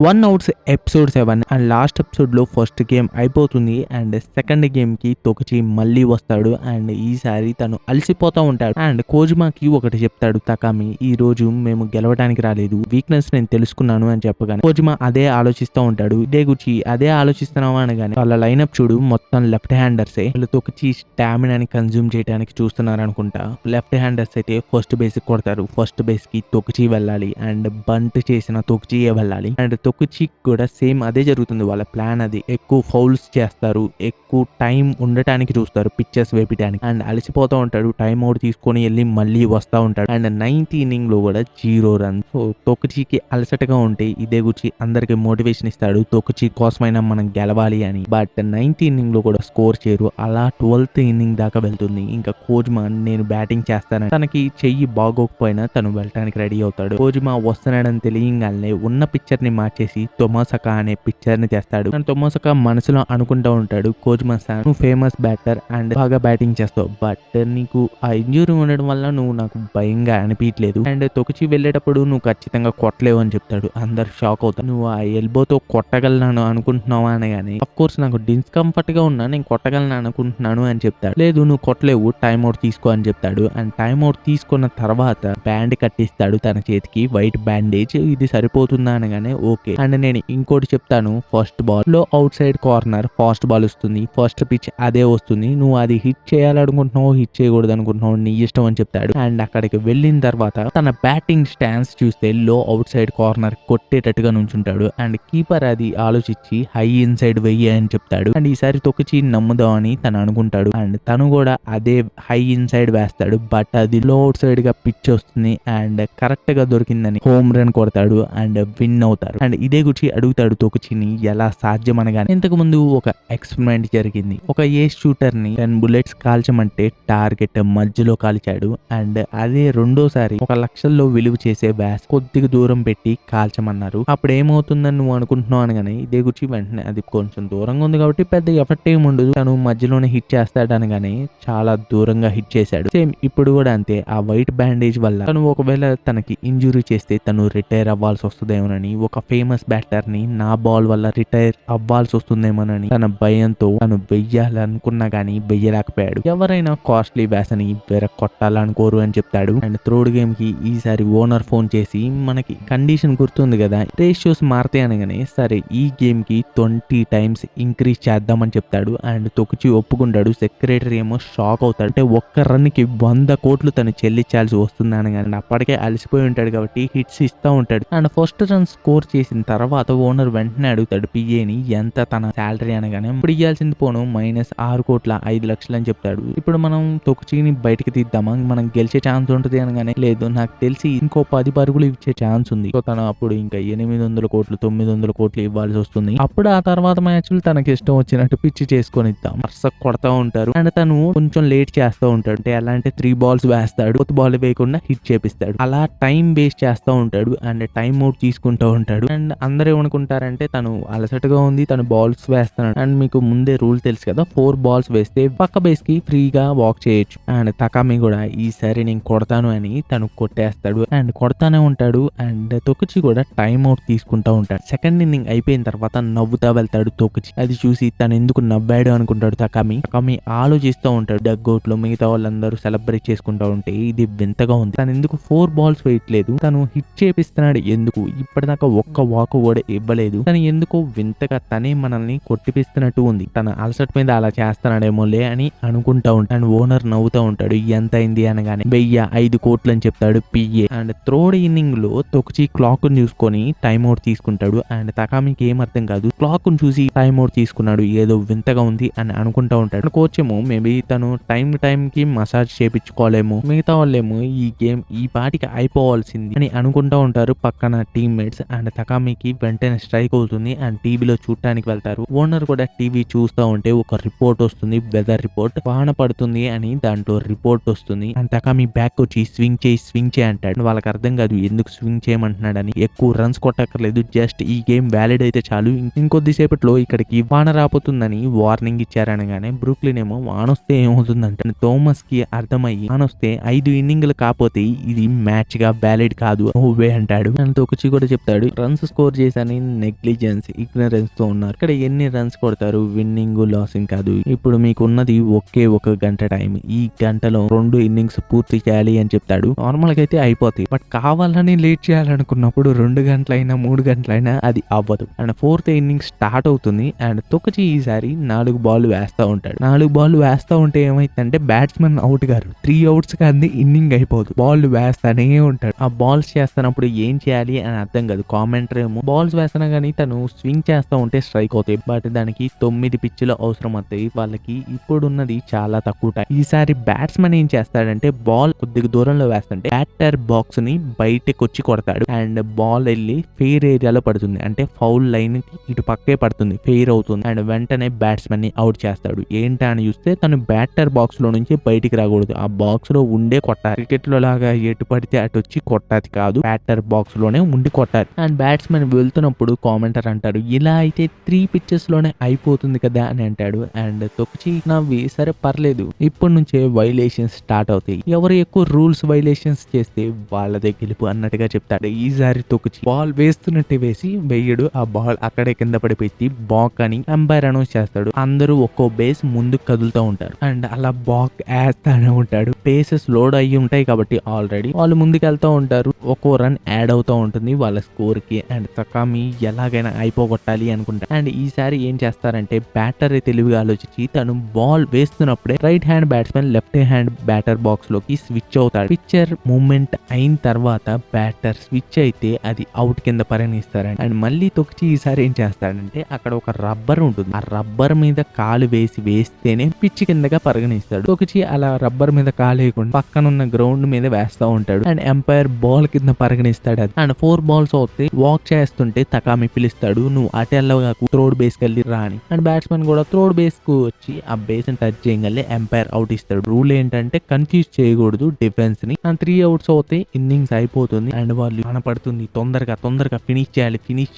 One outs episode 7 and last ఎపిసోడ్లో first game అయిపోతుంది and second గేమ్కి తొకచి మళ్ళీ వస్తాడు అండ్ ఈసారి తను అలసిపోతూ ఉంటాడు అండ్ కోజ్మాకి ఒకటి చెప్తాడు తకామి, ఈ రోజు మేము గెలవడానికి రాలేదు, వీక్నెస్ నేను తెలుసుకున్నాను అని చెప్పగానే కోజ్మా అదే ఆలోచిస్తూ ఉంటాడు. ఇదే గురించి అదే ఆలోచిస్తున్నావా అనగానే వాళ్ళ లైనప్ చూడు మొత్తం లెఫ్ట్ హ్యాండర్సే, వాళ్ళు తొకచి స్టామినాని కన్జ్యూమ్ చేయడానికి చూస్తున్నారు అనుకుంటా. లెఫ్ట్ హ్యాండర్స్ అయితే ఫస్ట్ బేస్ కొడతారు, ఫస్ట్ బేస్ కి తొకచి వెళ్ళాలి అండ్ బంట్ చేసిన తొకచియే వెళ్ళాలి అండ్ తొకచి కూడా సేమ్ అదే జరుగుతుంది. వాళ్ళ ప్లాన్ అది, ఎక్కువ ఫౌల్స్ చేస్తారు, ఎక్కువ టైం ఉండటానికి చూస్తారు పిక్చర్స్ వేపించడానికి అండ్ అలసిపోతూ ఉంటాడు. టైం అవుట్ తీసుకొని వెళ్ళి మళ్ళీ వస్తూ ఉంటాడు అండ్ 9th ఇన్నింగ్ లో కూడా 0 రన్స్. సో తొకచికి అలసటగా ఉంటే ఇదే గురించి అందరికి మోటివేషన్ ఇస్తాడు, తొకచి కోసమైనా మనం గెలవాలి అని. బట్ 9th ఇన్నింగ్ లో కూడా స్కోర్ చేయరు. అలా 12th ఇన్నింగ్ దాకా వెళ్తుంది. ఇంకా కోజ్మా నేను బ్యాటింగ్ చేస్తానని తనకి చెయ్యి బాగోకపోయినా తను వెళ్ళటానికి రెడీ అవుతాడు. కోజ్మా వస్తున్నాడని తెలియగానే ఉన్న పిక్చర్ ని మార్చేసి తొమోసకా అనే పిక్చర్ ని తెస్తాడు. తొమోసకా మనసులో అనుకుంటూ ఉంటాడు, కోజ్మా సార్ నువ్వు ఫేమస్ బ్యాటర్ అండ్ బాగా బ్యాటింగ్ చేస్తావు, బట్ నీకు ఆ ఇంజురీ ఉండడం వల్ల నువ్వు నాకు భయంగా అనిపించలేదు అండ్ తొకచి వెళ్ళేటప్పుడు నువ్వు ఖచ్చితంగా కొట్టలేవు అని చెప్తాడు. అందరు షాక్ అవుతారు. నువ్వు ఆ ఎల్బోతో కొట్టగలను అనుకుంటున్నావా అనగానే అఫ్ కోర్స్ నాకు డిస్కంఫర్ట్ గా ఉన్నా నేను కొట్టగలను అనుకుంటున్నాను అని చెప్తాడు. లేదు నువ్వు కొట్టలేవు, టైం అవుట్ తీసుకో అని చెప్తాడు అండ్ టైం అవుట్ తీసుకున్న తర్వాత బ్యాండ్ కట్టిస్తాడు తన చేతికి, వైట్ బ్యాండేజ్. ఇది సరిపోతుందా అనగానే ఓకే అండ్ నేను ఇంకోటి చెప్తాను, ఫస్ట్ బాల్ లో outside corner fast ball వస్తుంది, ఫస్ట్ పిచ్ అదే వస్తుంది, నువ్వు అది హిట్ చేయాలనుకుంటున్నావు హిట్ చేయకూడదు అనుకుంటున్నావు నీ ఇష్టం అని చెప్తాడు. అండ్ అక్కడికి వెళ్ళిన తర్వాత తన బ్యాటింగ్ స్టాన్స్ చూస్తే లో అవుట్ సైడ్ కార్నర్ కొట్టేటట్టుగా నుంచుంటాడు అండ్ కీపర్ అది ఆలోచించి హై ఇన్సైడ్ వెయ్యి అని చెప్తాడు అండ్ ఈసారి తొకచి నమ్ముదామని తను అనుకుంటాడు అండ్ తను కూడా అదే హై ఇన్సైడ్ వేస్తాడు. బట్ అది లో అవుట్ సైడ్ గా పిచ్ వస్తుంది అండ్ కరెక్ట్ గా దొరికిందని హోమ్ రన్ కొడతాడు అండ్ విన్ అవుతారు. అండ్ ఇదే గురించి అడుగుతాడు తొకచిని ఎలా సాధ్యం అనగానే ఇంతకు ముందు ఒక ఎక్స్పెరిమెంట్ జరిగింది, ఒక ఏస్ షూటర్ ని 10 bullets కాల్చమంటే టార్గెట్ మధ్యలో కాల్చాడు అండ్ అదే రెండోసారి 1,00,000లో విలువ చేసే వ్యాస్ కొద్దిగా దూరం పెట్టి కాల్చమన్నారు. అప్పుడు ఏమవుతుందని నువ్వు అనుకుంటున్నావు అనగానే ఇదే గురించి వెంటనే అది కొంచెం దూరంగా ఉంది కాబట్టి పెద్ద ఎఫెక్ట్ ఏమి ఉండదు, తను మధ్యలోనే హిట్ చేస్తాడు అనగానే చాలా దూరంగా హిట్ చేశాడు. సేమ్ ఇప్పుడు కూడా అంతే, ఆ వైట్ బ్యాండేజ్ వల్ల తను ఒకవేళ తనకి ఇంజురీ చేస్తే తను రిటైర్ అవ్వాల్సి వస్తుందేమోనని, ఒక ఫేమస్ బ్యాటర్ ని నా బాల్ వల్ల రిటైర్ అవ్వాల్సి వస్తుందేమోనని తన భయంతో తను వెయ్యాలనుకున్నా గానీ వెయ్యలేకపోయాడు. ఎవరైనా కాస్ట్లీ బ్యాస్ అని వేరే కొట్టాలనుకోరు అని చెప్తాడు అండ్ థర్డ్ గేమ్ కి ఈసారి ఓనర్ ఫోన్ చేసి మనకి కండిషన్ గుర్తుంది కదా, రేషియోస్ మారుతాయి అనగానే సరే ఈ గేమ్ కి 20 times ఇంక్రీజ్ చేద్దామని చెప్తాడు అండ్ తొకచి ఒప్పుకుంటాడు. సెక్రటరీ ఏమో షాక్ అవుతాడు, అంటే ఒక్క రన్ కి 100 కోట్లు తను చెల్లించాల్సి వస్తుంది అనగానే అప్పటికే అలసిపోయి ఉంటాడు కాబట్టి హిట్స్ ఇస్తూ ఉంటాడు అండ్ ఫస్ట్ రన్ స్కోర్ చేసిన తర్వాత ఓనర్ వెంటనే అడుగుతాడు పిఏని ఎంత తన శాలరీ అనగానే ఇప్పుడు ఇవ్వాల్సింది పోను -6,05,00,000 అని చెప్తాడు. ఇప్పుడు మనం తొకచిని బయటకి తీద్దామా, మనం గెలిచే ఛాన్స్ ఉంటుంది అనగానే లేదు నాకు తెలిసి ఇంకో 10 పరుగులు ఇచ్చే ఛాన్స్ ఉంది. సో తను అప్పుడు ఇంకా 800 కోట్లు 900 కోట్లు ఇవ్వాల్సి వస్తుంది. అప్పుడు ఆ తర్వాత మ్యాచ్లు తనకి ఇష్టం వచ్చినట్టు పిచ్చి చేసుకొని ఇద్దాం వరుస కొడతా ఉంటారు అండ్ తను కొంచెం లేట్ చేస్తూ ఉంటాడు, అంటే ఎలా అంటే 3 balls వేస్తాడు, 4th ball వేయకుండా హిట్ చేపిస్తాడు, అలా టైం వేస్ట్ చేస్తూ ఉంటాడు అండ్ టైం అవుట్ తీసుకుంటూ ఉంటాడు అండ్ అందరూ ఏమనుకుంటారంటే తను అలసటగా ఉంది తను బాల్స్ వేస్తున్నాడు అండ్ మీకు ముందే రూల్ తెలుసు కదా, 4 balls వేస్తే పక్క బేస్ కి ఫ్రీగా వాక్ చేయొచ్చు అండ్ తకామి కూడా ఈసారి నేను కొడతాను అని తను కొట్టేస్తాడు అండ్ కొడతానే ఉంటాడు అండ్ తొకచి కూడా టైం అవుట్ తీసుకుంటా ఉంటాడు. సెకండ్ ఇన్నింగ్ అయిపోయిన తర్వాత నవ్వుతా వెళ్తాడు తొకచి, అది చూసి తను ఎందుకు నవ్వాడు అనుకుంటాడు తకామి ఆలోచిస్తూ ఉంటాడు. డగ్ అవుట్ లో మిగతా వాళ్ళందరూ సెలబ్రేట్ చేసుకుంటా ఉంటే ఇది వింతగా ఉంది, తను ఎందుకు 4 balls వేయట్లేదు, తను హిట్ చేపిస్తున్నాడు ఎందుకు, ఇప్పటిదాకా ఒక్క వాక్ కూడా ఇవ్వలేదు, తను ఎందుకో వింతగా తనే మనల్ని కొట్టిపిస్తున్నట్టు ఉంది, తన అలసట మీద అలా చేస్తున్నాడేమోలే అని అనుకుంటా ఉంటాడు అండ్ ఓనర్ నవ్వుతూ ఉంటాడు. ఎంత అయింది అనగానే 1,005 కోట్లు అని చెప్తాడు పిఏ అండ్ థర్డ్ ఇన్నింగ్ లో తొకచి క్లాక్ ని చూసుకొని టైం అవుట్ తీసుకుంటాడు అండ్ తకామికి ఏం అర్థం కాదు, క్లాక్ ని చూసి టైం అవుట్ తీసుకున్నాడు ఏదో వింతగా ఉంది అని అనుకుంటా ఉంటాడు. కోచ్ ఏమో మేబీ తను టైం కి మసాజ్ చేపించుకోలేమో, మిగతా వాళ్ళేమో ఈ గేమ్ ఈ పాటికి అయిపోవాల్సింది అని అనుకుంటా ఉంటారు పక్కన టీమ్మేట్స్ అండ్ తకామికి వెంటనే స్ట్రైక్ అవుతుంది అండ్ టీవీలో చూడటానికి వెళ్తారు. ఓనర్ కూడా టీవీ చూస్తూ ఉంటే ఒక రిపోర్ట్ వస్తుంది, వెదర్ రిపోర్ట్, వాన పడుతుంది అని దాంట్లో రిపోర్ట్ వస్తుంది అండ్ తకామి బ్యాక్ వచ్చి స్వింగ్ చేయి అంటాడు. వాళ్ళకి అర్థం కాదు ఎందుకు స్వింగ్ చేయమంటున్నాడని, ఎక్కువ రన్స్ కొట్టక్కర్లేదు, జస్ట్ ఈ గేమ్ వ్యాలిడ్ అయితే చాలు, ఇంకొద్దిసేపట్లో ఇక్కడికి వాన రాబోతుందని వార్నింగ్ ఇచ్చారనగానే బ్రూక్లిన్ ఏమో వానొస్తే ఏమవుతుందంటే థోమస్ కి అర్థమయ్యి వానొస్తే 5 ఇన్నింగ్లు కాకపోతే ఇది మ్యాచ్ గా వ్యాలిడ్ కాదు ఓవే అంటాడు అండ్ తొకచి కూడా చెప్తాడు రన్స్ స్కోర్ చేశాని నెగ్లిజెన్స్ ఇగ్నరెన్స్ తో ఉన్నారు. ఇక్కడ ఎన్ని రన్స్ కొడతారు, విన్నింగ్ లాసింగ్ కాదు. ఇప్పుడు మీకు ఉన్నది ఒకే ఒక గంట టైం. ఈ గంటలో 2 ఇన్నింగ్స్ పూర్తి చేయాలి అని చెప్తాడు. నార్మల్ గా అయితే అయిపోతాయి, బట్ కావాలని లేట్ చేయాలనుకున్నప్పుడు 2 గంటలైనా 3 గంటలైనా అది అవ్వదు. అండ్ 4th ఇన్నింగ్ స్టార్ట్ అవుతుంది. అండ్ తొకచి ఈసారి 4 బాల్ వేస్తా ఉంటాడు. 4 బాల్ వేస్తా ఉంటే ఏమైందంటే బ్యాట్స్మెన్ అవుట్ గారు 3 outs కానీ ఇన్నింగ్ అయిపోదు. బాల్ వేస్తానే ఉంటాడు. ఆ బాల్స్ చేస్తున్నప్పుడు ఏం చేయాలి అని అర్థం కాదు. కామెంటరీ ఏమో బాల్స్ వేస్తున్నా కానీ తను స్వింగ్ చేస్తా ఉంటే స్ట్రైక్ అవుతాయి, బట్ దానికి 9 పిచ్చులు అవసరం అవుతాయి. వాళ్ళకి ఇప్పుడున్నది చాలా తక్కువ టైం. ఈసారి బ్యాట్స్మెన్ ఏం చేస్తాడంటే బాల్ కొద్దిగా దూరంలో వేస్తుంటే బ్యాటర్ బాక్స్ ని బయటకు వచ్చి కొడతాడు. అండ్ బాల్ వెళ్ళి ఫెయిర్ ఏరియాలో పడుతుంది. అంటే ఫౌల్ లైన్ కి ఇటు పక్కే పడుతుంది, ఫెయిర్ అవుతుంది. అండ్ వెంటనే బ్యాట్స్మెన్ ని అవుట్ చేస్తాడు. ఏంటా అని చూస్తే తను బ్యాటర్ బాక్స్ లో నుంచి బయటికి రాకూడదు, ఆ బాక్స్ లో ఉండే కొట్టాలి. క్రికెట్ లో లాగా ఎటు పడితే అటు వచ్చి కొట్టాది కాదు, బ్యాటర్ బాక్స్ లోనే ఉండి కొట్టాలి. అండ్ బ్యాట్స్మెన్ వెళ్తున్నప్పుడు కామెంటర్ అంటాడు, ఇలా అయితే 3 pitches లోనే అయిపోతుంది కదా అని అంటాడు. అండ్ తొక్చి నవ్వి సరే పర్లేదు, ఇప్పటి నుంచే వైలేషన్స్ స్టార్ట్ అవుతాయి, ఎవరు ఎక్కువ రూల్స్ వైలేషన్స్ చేస్తే వాళ్ళదే గెలుపు అన్నట్టుగా చెప్తాడు. ఈసారి తొక్చి బాల్ వేస్తున్నట్టు వేసి వెయ్యడు, ఆ బాల్ అక్కడే కింద పడిపెట్టి బాక్ అని అంపైర్ అనౌన్స్ చేస్తాడు. అందరూ ఒక్కో బేస్ ముందు కదులుతూ ఉంటారు. అండ్ అలా బాక్ వేస్తానే ఉంటాడు. బేసెస్ లోడ్ అయ్యి ఉంటాయి కాబట్టి ఆల్రెడీ వాళ్ళు ముందుకు వెళ్తూ ఉంటారు. ఒక్కో రన్ యాడ్ అవుతూ ఉంటుంది వాళ్ళ స్కోర్ కి. అండ్ తకామి ఎలాగైనా అయిపోగొట్టాలి అనుకుంటారు. అండ్ ఈసారి ఏం చేస్తారంటే బ్యాటర్ తెలివిగా ఆలోచించి తను బాల్ వేస్తున్నప్పుడే right hand batsmen left hand batter box లోకి స్విచ్ అవుతాడు. పిక్చర్ మూమెంట్ అయిన తర్వాత బ్యాటర్ స్విచ్ అయితే అది అవుట్ కింద పరిగణిస్తారండి. అండ్ మళ్ళీ తొక్కి ఈసారి ఏం చేస్తాడంటే అక్కడ ఒక రబ్బర్ ఉంటుంది, ఆ రబ్బర్ మీద కాలు వేస్తేనే పిచ్ కిందగా పరిగణిస్తాడు. తొక్కి అలా రబ్బర్ మీద కాలు వేయకుండా పక్కన ఉన్న గ్రౌండ్ మీద వేస్తా ఉంటాడు. అండ్ ఎంపైర్ బాల్ కింద పరిగణిస్తాడు అది. అండ్ 4 balls అవుతాయి. వాక్ చేస్తుంటే తకామి పిలుస్తాడు, నువ్వు అటు వెళ్ళగా థ్రోడ్ బేస్ కి వెళ్ళి రా అని. అండ్ బ్యాట్స్మెన్ కూడా థ్రోడ్ బేస్ కు వచ్చి ఆ బేస్ ని టచ్ చేయగలే ఎంపైర్ అవుట్ ఇస్తాడు. రూల్ ఏంటంటే కన్ఫ్యూజ్ చేయకూడదు డిఫెన్స్ ని. అండ్ 3 outs అవుతాయి, ఇన్నింగ్స్ అయిపోతుంది. అండ్ వాళ్ళు కనపడుతుంది తొందరగా ఫినిష్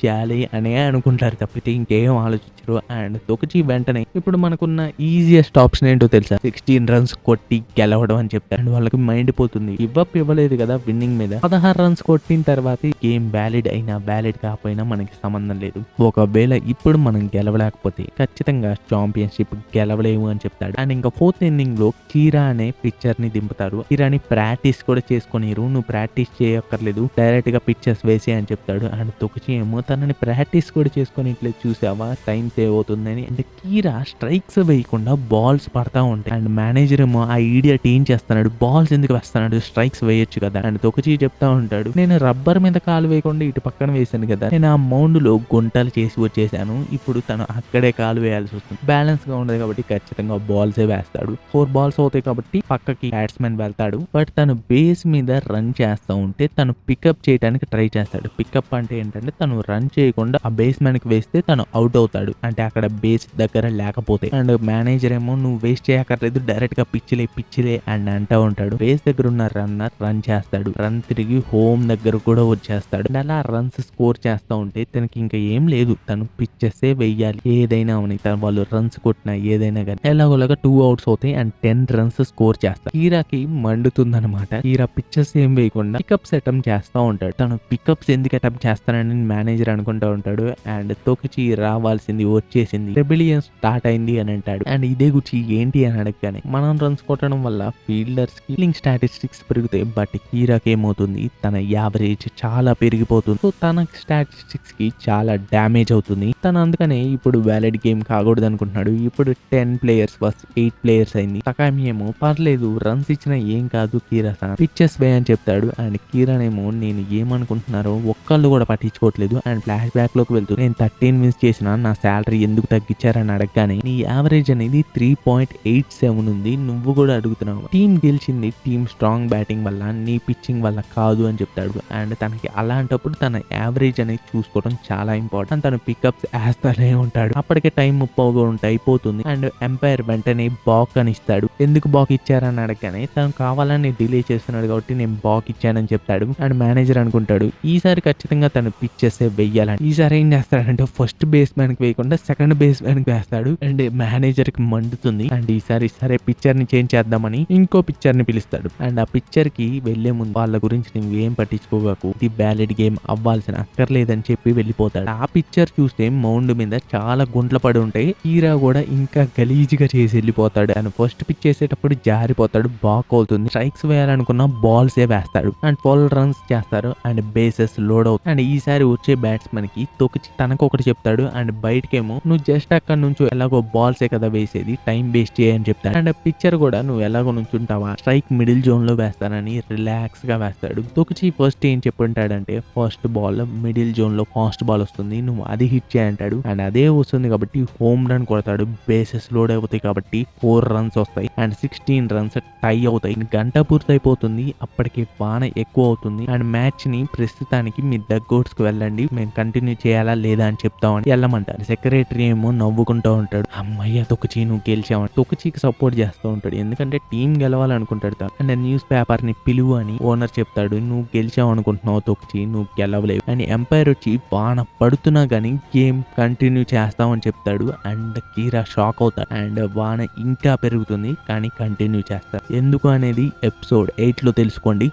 చేయాలి అనే అనుకుంటారు తప్పితే ఇంకేం ఆలోచించరు. అండ్ తొకచి వెంటనే ఇప్పుడు మనకున్న ఈజియెస్ట్ ఆప్షన్ ఏంటో తెలుసా, 16 runs కొట్టి గెలవడం అని చెప్తారు. అండ్ వాళ్ళకి మైండ్ పోతుంది, ఇవ్వలేదు కదా విన్నింగ్ మీద. 16 runs కొట్టిన తర్వాత గేమ్ వ్యాలిడ్ అయినా వ్యాలిడ్ కాకపోయినా మనకి సంబంధం లేదు. ఒకవేళ ఇప్పుడు మనం గెలవలేకపోతే ఖచ్చితంగా ఛాంపియన్షిప్ గెలవలేము అని చెప్తాడు. అండ్ ఇంకా 4th inning లో కీరా అనే పిక్చర్ ని దింపుతారు. కీరాని ప్రాక్టీస్ కూడా చేసుకునిరు, నువ్వు ప్రాక్టీస్ చేయక్కర్లేదు డైరెక్ట్ గా పిక్చర్స్ వేసి అని చెప్తాడు. అండ్ తొకచి ఏమో తనని ప్రాక్టీస్ కూడా చేసుకొని ఇట్లా చూసావా టైం సేవ్ అవుతుందని. అంటే కీరా స్ట్రైక్స్ వేయకుండా బాల్స్ పడతా ఉంటాయి. అండ్ మేనేజర్ ఏమో ఆ ఈడియట్ ఏం చేస్తున్నాడు, బాల్స్ ఎందుకు వేస్తున్నాడు, స్ట్రైక్స్ వేయొచ్చు కదా. అండ్ తొకచి చెప్తా ఉంటాడు, నేను రబ్బర్ మీద కాలు వేయకుండా ఇటు పక్కన వేసాను కదా, నేను ఆ మౌండ్ లో గుంటలు చేసి వచ్చేసాను, ఇప్పుడు తను అక్కడే కాలు వేయాల్సి వస్తుంది. బ్యాలెన్స్ గా ఉండదు కాబట్టి ఖచ్చితంగా బాల్సే వేస్తాడు. 4 balls అవుతాయి కాబట్టి పక్కకి బ్యాట్స్మెన్ వెళ్తాడు. బట్ తను బేస్ మీద రన్ చేస్తూ ఉంటే తను పికప్ చేయడానికి ట్రై చేస్తాడు. పికప్ అంటే ఏంటంటే తను రన్ చేయకుండా ఆ బేస్మెన్ కి వేస్తే తను అవుట్ అవుతాడు, అంటే అక్కడ బేస్ దగ్గర లేకపోతే. అండ్ మేనేజర్ ఏమో నువ్వు వేస్ట్ చేయక్కర్లేదు డైరెక్ట్ గా పిచ్చిలే అని అంటూ ఉంటాడు. బేస్ దగ్గర ఉన్న రన్నర్ రన్ చేస్తాడు, రన్ తిరిగి హోమ్ దగ్గర కూడా వచ్చేస్తాడు. అలా రన్స్ స్కోర్ చేస్తూ ఉంటే తనకి ఇంకా ఏం లేదు, తను పిచ్చెసే వెయ్యాలి ఏదైనా అవని. తను వాళ్ళు రన్స్ కొట్టినా ఏదైనా కానీ ఎలాగోలాగా 2 outs అవుతాయి అండ్ 10 runs స్కోర్ చేస్తాడు. కీరాకి మండుతుందన్నమాట. కీరా పిచ్చెస్ ఏం వేయకుండా పికప్స్ అటెంప్ట్ చేస్తూ ఉంటాడు. తను పికప్స్ ఎందుకు అటెంప్ట్ చేస్తానని మేనేజర్ అనుకుంటూ ఉంటాడు. అండ్ తొకిచి రావాల్సింది వచ్చేసింది, రెబిలియన్ స్టార్ట్ అయింది అని అంటాడు. అండ్ ఇదే గురించి ఏంటి అని అడగగానే మనం రన్స్ కొట్టడం వల్ల ఫీల్డర్స్ కి ఫీల్డింగ్ స్టాటిస్టిక్స్ పెరుగుతాయి, బట్ కీరాకి ఏమవుతుంది తన యావరేజ్ చాలా పెరిగిపోతుంది. సో తన స్టాటిస్టిక్స్ కి చాలా డ్యామేజ్ అవుతుంది. తను అందుకనే ఇప్పుడు వ్యాలిడ్ గేమ్ కాకూడదు అనుకుంటున్నాడు. ఇప్పుడు 10 players vs 8 players అయింది. తకామి ఏమో పర్లేదు రన్స్ ఇచ్చినా ఏం కాదు కీరా సార్ పిచ్చెస్ వే అని చెప్తాడు. అండ్ కిరణ్ నేను ఏమనుకుంటున్నారో ఒక్కళ్ళు కూడా పట్టించుకోవట్లేదు. అండ్ ఫ్లాష్ బ్యాక్ లోకి వెళ్తూ నేను 13 wins చేసిన నా శాలరీ ఎందుకు తగ్గించారని అడగగానే నీ యావరేజ్ అనేది 3.87 ఉంది, నువ్వు కూడా అడుగుతున్నావు, టీం గెలిచింది టీం స్ట్రాంగ్ బ్యాటింగ్ వల్ల నీ పిచ్చింగ్ వల్ల కాదు అని చెప్తాడు. అండ్ తనకి అలాంటప్పుడు తన యావరేజ్ అనేది చూసుకోవడం చాలా ఇంపార్టెంట్. తను పికప్స్ వేస్తానే ఉంటాడు. అప్పటికే టైం 30 ఉంటే అయిపోతుంది. అండ్ ఎంపైర్ వెంటనే బాక్ అని ఇస్తాడు. ఎందుకు బాక్ ఇచ్చారని అడగగానే తను కావాలని డిలే చేస్తున్నాడు కాబట్టి నేను బాక్ ఇచ్చానని చెప్తాడు. అండ్ మేనేజర్ అనుకుంటాడు ఈసారి ఖచ్చితంగా తను పిచ్చేస్తే వెయ్యాలని. ఈసారి ఏం చేస్తాడంటే ఫస్ట్ బేస్ మ్యాన్ కి వేయకుండా సెకండ్ బేస్ మ్యాన్ కి వేస్తాడు. అండ్ మేనేజర్ కి మండుతుంది. అండ్ ఈసారి సరే పిక్చర్ ని చేంజ్ చేద్దామని ఇంకో పిక్చర్ ని పిలుస్తాడు. అండ్ ఆ పిక్చర్ కి వెళ్లే ముందు వాళ్ళ గురించి నువ్వేం పట్టించుకోగాకు, ఇది వ్యాలిడ్ గేమ్ అవ్వాల్సిన ఆలోచన అక్కర్లేదని చెప్పి వెళ్ళిపోతాడు. ఆ పిక్చర్ చూస్తే మౌండ్ మీద చాలా గుంట్ల పడి ఉంటాయి. కీరా కూడా ఇంకా గలీజ్గా చేసి వెళ్ళిపోతాడు. అండ్ ఫస్ట్ పిచ్ చేసేటప్పుడు జారిపోతాడు, బాక్ అవుతుంది. స్ట్రైక్స్ వేయాలనుకున్న బాల్సే వేస్తాడు అండ్ 12 రన్స్ చేస్తారు అండ్ బేసెస్ లోడ్ అవుతుంది. అండ్ ఈసారి వచ్చే బ్యాట్స్మెన్ కి తొక్కిచి తనకు ఒకటి చెప్తాడు అండ్ బయటకేమో నువ్వు జస్ట్ అక్కడ నుంచి ఎలాగో బాల్సే కదా వేసేది, టైం వేస్ట్ చేయని చెప్తాడు. అండ్ పిక్చర్ కూడా నువ్వు ఎలాగో నుంచుంటావా, స్ట్రైక్ మిడిల్ జోన్ లో వేస్తానని రిలాక్స్ గా వేస్తాడు. తొక్కిచి ఫస్ట్ ఏం చెప్పుంటాడంటే ఫస్ట్ బాల్ మిడిల్ జోన్ లో ఫాస్ట్ బాల్ వస్తుంది, నువ్వు అది హిట్ చేయంటాడు. అండ్ అదే వస్తుంది కాబట్టి హోమ్ రన్ కొడతాడు. బేసెస్ లోడ్ అవుతాయి కాబట్టి 4 రన్స్ వస్తాయి అండ్ 16 రన్స్ టై అవుతాయి. గంట పూర్తయిపోతుంది, అప్పటికి వాన ఎక్కువ అవుతుంది అండ్ మ్యాచ్ ని ప్రస్తుతానికి మీ డగ్అవుట్స్ కి వెళ్ళండి, మేము కంటిన్యూ చేయాలా లేదా అని చెప్తామని వెళ్ళమంటారు. సెక్రటరీ ఏమో నవ్వుకుంటూ ఉంటాడు, అమ్మయ్య తొక్కిచి నువ్వు గెలిచావని. తొక్కిచికి సపోర్ట్ చేస్తూ ఉంటాడు, ఎందుకంటే టీం గెలవాలనుకుంటాడు తను. అండ్ న్యూస్ పేపర్ ని పిలువు అని ఓనర్ చెప్తాడు, నువ్వు గెలిచావు అనుకుంటున్నావు తొక్కిచి, నువ్వు గెలవలేవు అని. ఎంపైర్ వచ్చి వాన పడుతున్నా గానీ గేమ్ కంటిన్యూ చేస్తామని చెప్తాడు అండ్ కీరా షాక్ అవుతాడు అండ్ వాన ఇంకా పెరుగుతుంది కానీ కంటిన్యూ చేస్తారు. ఎందుకు అనేది ఎపిసోడ్ 8 లో తెలుసుకోండి.